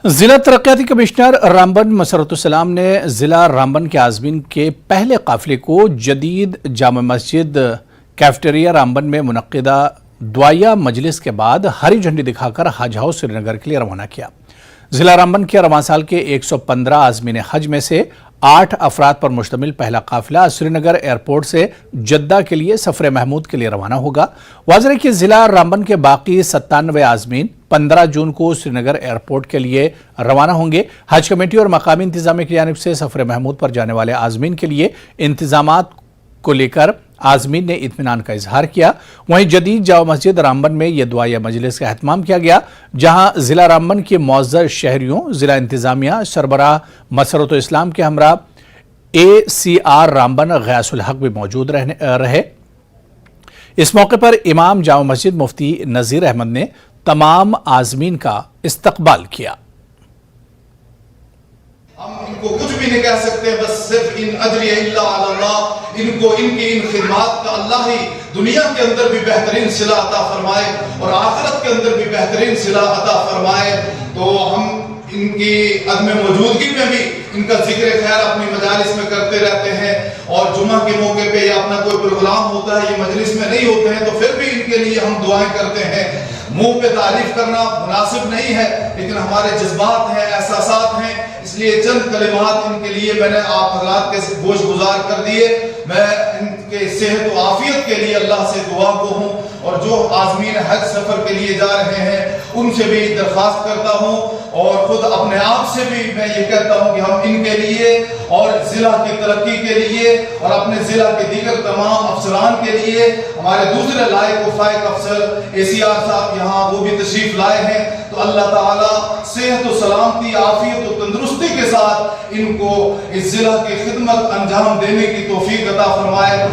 ضلع ترقیاتی کمشنر رامبن مسرت السلام نے ضلع رامبن کے عازمین کے پہلے قافلے کو جدید جامع مسجد کیفٹیریا رامبن میں منعقدہ دعائیہ مجلس کے بعد ہری جھنڈی دکھا کر حج ہاؤس سری نگر کے لیے روانہ کیا۔ ضلع رامبن کے رواں سال کے 115 عازمین حج میں سے 8 افراد پر مشتمل پہلا قافلہ سری نگر ایئرپورٹ سے جدہ کے لیے سفر محمود کے لیے روانہ ہوگا۔ واضح ہے کہ ضلع رامبن کے باقی 97 عازمین 15 جون کو سری نگر ایئرپورٹ کے لیے روانہ ہوں گے۔ حج کمیٹی اور مقامی انتظامیہ کی جانب سے سفر محمود پر جانے والے عازمین کے لیے انتظامات کو لے کر عازمین نے اطمینان کا اظہار کیا۔ وہیں جدید جامع مسجد رامبن میں یہ دعائیہ مجلس کا اہتمام کیا گیا، جہاں ضلع رامبن کے معزز شہریوں، ضلع انتظامیہ، سربراہ مسرت الاسلام کے ہمراہ ACR رامبن غیاث الحق بھی موجود رہے۔ اس موقع پر امام جامع مسجد مفتی نذیر احمد نے تمام عازمین کا استقبال کیا۔ ہم ان کو کچھ بھی نہیں کہہ سکتے، بس صرف ان اجری الا علی اللہ، ان کو ان کی ان خدمات کا اللہ ہی دنیا کے اندر بھی بہترین صلہ عطا فرمائے اور آخرت کے اندر بھی بہترین صلہ عطا فرمائے۔ تو ہم ان کی عدم موجودگی میں بھی ان کا ذکر خیر اپنی مجالس میں کرتے رہتے ہیں، اور جمعہ کے موقع پہ یا اپنا کوئی پروگرام ہوتا ہے، یہ مجلس میں نہیں ہوتے ہیں تو پھر بھی ان کے لیے ہم دعائیں کرتے ہیں۔ منہ پہ تعریف کرنا مناسب نہیں ہے، لیکن ہمارے جذبات ہیں، احساسات ہیں، اس لیے چند کلمات ان کے لیے میں نے آپ حضرات کے گوش گزار کر دیے۔ میں ان کے صحت و عافیت کے لیے اللہ سے دعا کو ہوں، اور جو عازمین حج سفر کے لیے جا رہے ہیں ان سے بھی درخواست کرتا ہوں، اور خود اپنے آپ سے بھی میں یہ کہتا ہوں کہ ہم ان کے لیے اور ضلع کی ترقی کے لیے اور اپنے ضلع کے دیگر تمام افسران کے لیے، ہمارے دوسرے لائق و فائق افسر ACR صاحب یہاں وہ بھی تشریف لائے ہیں، تو اللہ تعالیٰ صحت و سلامتی، عافیت و تندرستی کے ساتھ ان کو اس ضلع کی خدمت انجام دینے کی توفیق عطا فرمائے۔